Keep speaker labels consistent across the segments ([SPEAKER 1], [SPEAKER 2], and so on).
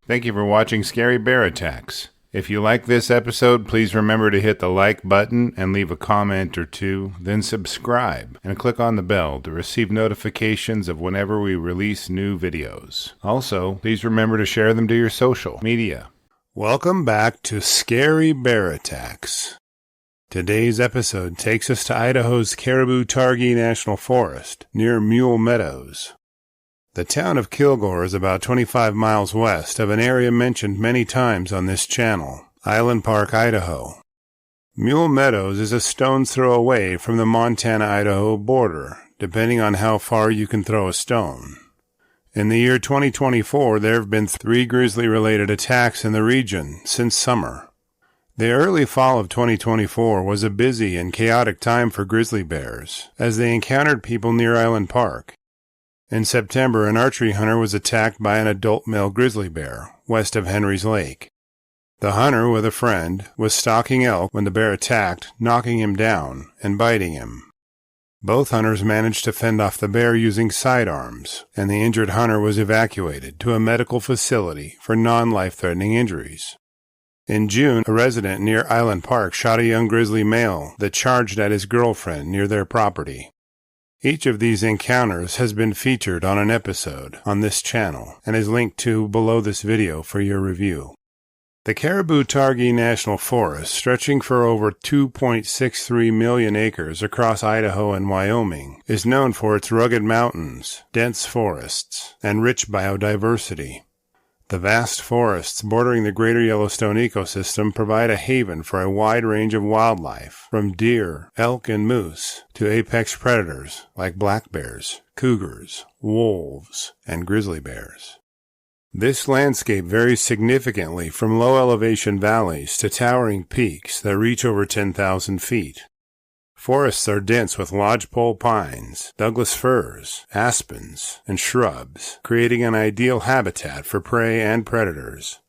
[SPEAKER 1] Thank you for watching Scary Bear Attacks. If you like this episode, please remember to hit the like button and leave a comment or two, then subscribe and click on the bell to receive notifications of whenever we release new videos. Also, please remember to share them to your social media. Welcome back to Scary Bear Attacks. Today's episode takes us to Idaho's Caribou-Targhee National Forest near Mule Meadows. The town of Kilgore is about 25 miles west of an area mentioned many times on this channel, Island Park, Idaho. Mule Meadows is a stone's throw away from the Montana-Idaho border, depending on how far you can throw a stone. In the year 2024, there have been 3 grizzly-related attacks in the region since summer. The early fall of 2024 was a busy and chaotic time for grizzly bears, as they encountered people near Island Park. In September, an archery hunter was attacked by an adult male grizzly bear west of Henry's Lake. The hunter, with a friend, was stalking elk when the bear attacked, knocking him down and biting him. Both hunters managed to fend off the bear using sidearms, and the injured hunter was evacuated to a medical facility for non-life-threatening injuries. In June, a resident near Island Park shot a young grizzly male that charged at his girlfriend near their property. Each of these encounters has been featured on an episode on this channel and is linked to below this video for your review. The Caribou-Targhee National Forest, stretching for over 2.63 million acres across Idaho and Wyoming, is known for its rugged mountains, dense forests, and rich biodiversity. The vast forests bordering the greater Yellowstone ecosystem provide a haven for a wide range of wildlife, from deer, elk, and moose to apex predators like black bears, cougars, wolves, and grizzly bears. This landscape varies significantly from low-elevation valleys to towering peaks that reach over 10,000 feet. Forests are dense with lodgepole pines, Douglas firs, aspens, and shrubs, creating an ideal habitat for prey and predators.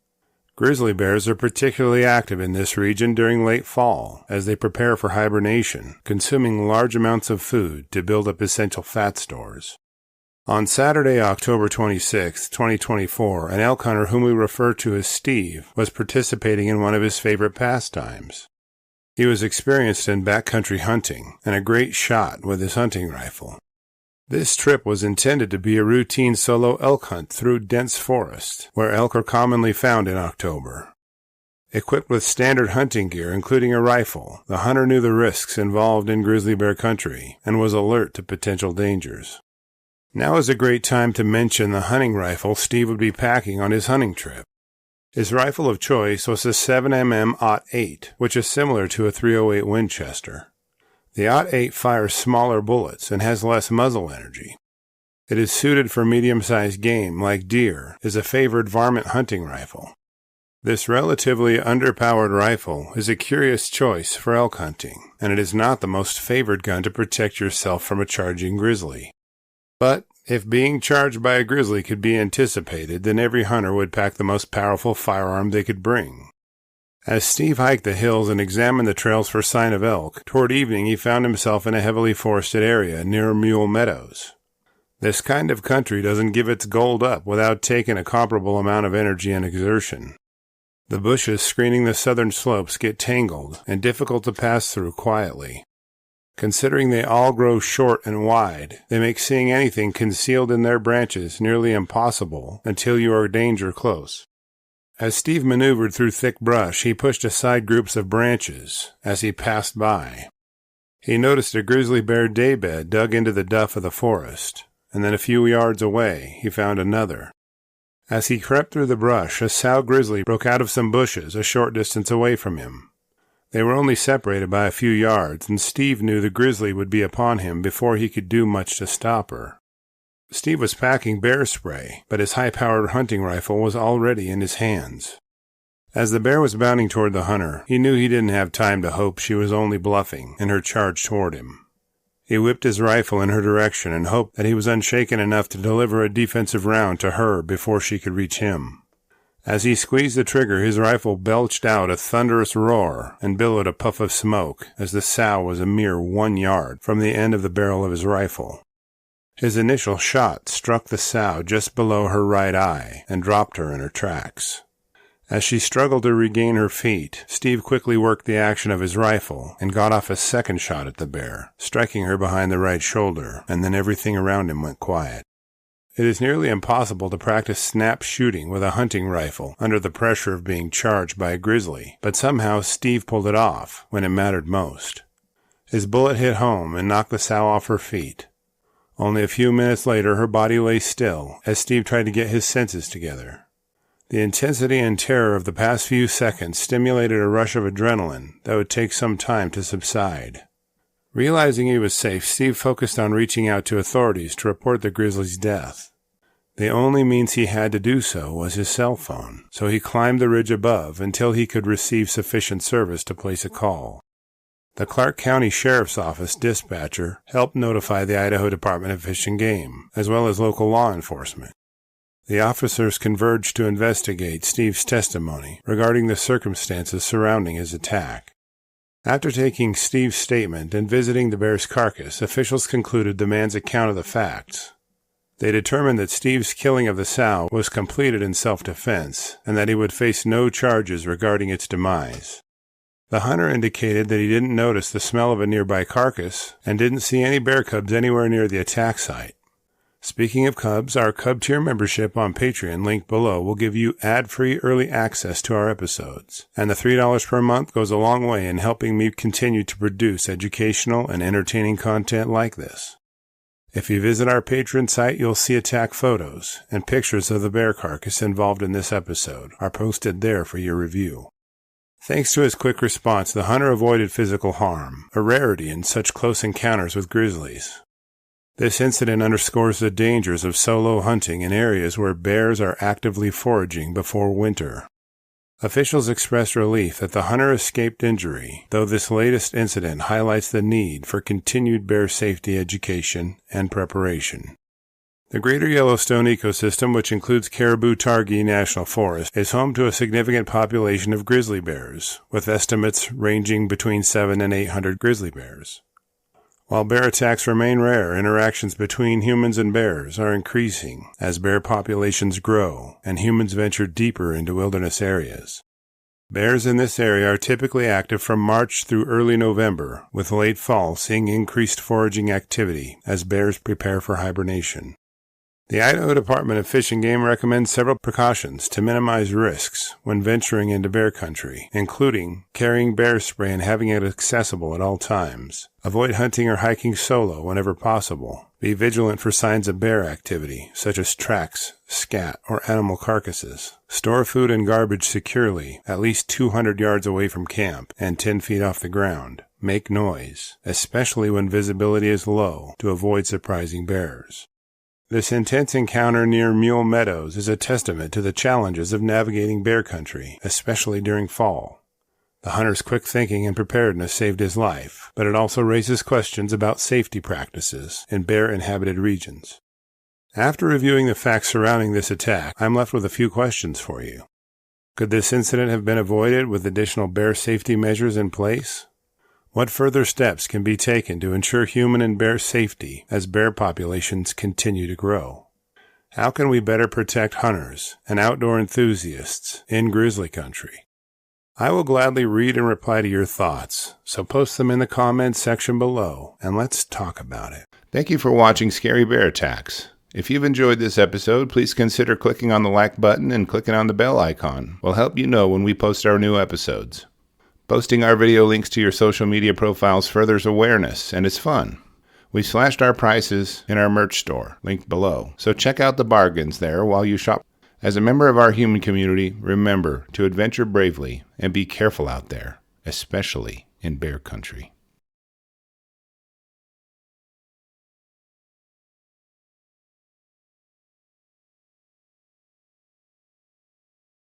[SPEAKER 1] Grizzly bears are particularly active in this region during late fall as they prepare for hibernation, consuming large amounts of food to build up essential fat stores. On Saturday, October 26, 2024, an elk hunter whom we refer to as Steve was participating in one of his favorite pastimes. He was experienced in backcountry hunting and a great shot with his hunting rifle. This trip was intended to be a routine solo elk hunt through dense forest, where elk are commonly found in October. Equipped with standard hunting gear, including a rifle, the hunter knew the risks involved in grizzly bear country and was alert to potential dangers. Now is a great time to mention the hunting rifle Steve would be packing on his hunting trip. His rifle of choice was a 7mm .08, which is similar to a .308 Winchester. The .08 fires smaller bullets and has less muzzle energy. It is suited for medium-sized game like deer, is a favored varmint hunting rifle. This relatively underpowered rifle is a curious choice for elk hunting, and it is not the most favored gun to protect yourself from a charging grizzly. But if being charged by a grizzly could be anticipated, then every hunter would pack the most powerful firearm they could bring. As Steve hiked the hills and examined the trails for sign of elk, toward evening he found himself in a heavily forested area near Mule Meadows. This kind of country doesn't give its gold up without taking a comparable amount of energy and exertion. The bushes screening the southern slopes get tangled and difficult to pass through quietly. Considering they all grow short and wide, they make seeing anything concealed in their branches nearly impossible until you are danger close. As Steve maneuvered through thick brush, he pushed aside groups of branches as he passed by. He noticed a grizzly bear daybed dug into the duff of the forest, and then a few yards away he found another. As he crept through the brush, a sow grizzly broke out of some bushes a short distance away from him. They were only separated by a few yards, and Steve knew the grizzly would be upon him before he could do much to stop her. Steve was packing bear spray, but his high-powered hunting rifle was already in his hands. As the bear was bounding toward the hunter, he knew he didn't have time to hope she was only bluffing in her charge toward him. He whipped his rifle in her direction and hoped that he was unshaken enough to deliver a defensive round to her before she could reach him. As he squeezed the trigger, his rifle belched out a thunderous roar and billowed a puff of smoke as the sow was a mere 1 yard from the end of the barrel of his rifle. His initial shot struck the sow just below her right eye and dropped her in her tracks. As she struggled to regain her feet, Steve quickly worked the action of his rifle and got off a second shot at the bear, striking her behind the right shoulder, and then everything around him went quiet. It is nearly impossible to practice snap shooting with a hunting rifle under the pressure of being charged by a grizzly, but somehow Steve pulled it off when it mattered most. His bullet hit home and knocked the sow off her feet. Only a few minutes later, her body lay still as Steve tried to get his senses together. The intensity and terror of the past few seconds stimulated a rush of adrenaline that would take some time to subside. Realizing he was safe, Steve focused on reaching out to authorities to report the grizzly's death. The only means he had to do so was his cell phone, so he climbed the ridge above until he could receive sufficient service to place a call. The Clark County Sheriff's Office dispatcher helped notify the Idaho Department of Fish and Game, as well as local law enforcement. The officers converged to investigate Steve's testimony regarding the circumstances surrounding his attack. After taking Steve's statement and visiting the bear's carcass, officials concluded the man's account of the facts. They determined that Steve's killing of the sow was completed in self-defense, and that he would face no charges regarding its demise. The hunter indicated that he didn't notice the smell of a nearby carcass and didn't see any bear cubs anywhere near the attack site. Speaking of cubs, our Cub Tier membership on Patreon, linked below, will give you ad-free early access to our episodes, and the $3 per month goes a long way in helping me continue to produce educational and entertaining content like this. If you visit our Patreon site, you'll see attack photos, and pictures of the bear carcass involved in this episode are posted there for your review. Thanks to his quick response, the hunter avoided physical harm, a rarity in such close encounters with grizzlies. This incident underscores the dangers of solo hunting in areas where bears are actively foraging before winter. Officials expressed relief that the hunter escaped injury, though this latest incident highlights the need for continued bear safety education and preparation. The Greater Yellowstone ecosystem, which includes Caribou-Targhee National Forest, is home to a significant population of grizzly bears, with estimates ranging between 700 and 800 grizzly bears. While bear attacks remain rare, interactions between humans and bears are increasing as bear populations grow and humans venture deeper into wilderness areas. Bears in this area are typically active from March through early November, with late fall seeing increased foraging activity as bears prepare for hibernation. The Idaho Department of Fish and Game recommends several precautions to minimize risks when venturing into bear country, including carrying bear spray and having it accessible at all times. Avoid hunting or hiking solo whenever possible. Be vigilant for signs of bear activity, such as tracks, scat, or animal carcasses. Store food and garbage securely, at least 200 yards away from camp and 10 feet off the ground. Make noise, especially when visibility is low, to avoid surprising bears. This intense encounter near Mule Meadows is a testament to the challenges of navigating bear country, especially during fall. The hunter's quick thinking and preparedness saved his life, but it also raises questions about safety practices in bear-inhabited regions. After reviewing the facts surrounding this attack, I'm left with a few questions for you. Could this incident have been avoided with additional bear safety measures in place? What further steps can be taken to ensure human and bear safety as bear populations continue to grow? How can we better protect hunters and outdoor enthusiasts in grizzly country? I will gladly read and reply to your thoughts, so post them in the comments section below, and let's talk about it.
[SPEAKER 2] Thank you for watching Scary Bear Attacks. If you've enjoyed this episode, please consider clicking on the like button and clicking on the bell icon. We'll help you know when we post our new episodes. Posting our video links to your social media profiles furthers awareness, and it's fun. We slashed our prices in our merch store, linked below, so check out the bargains there while you shop. As a member of our human community, remember to adventure bravely and be careful out there, especially in bear country.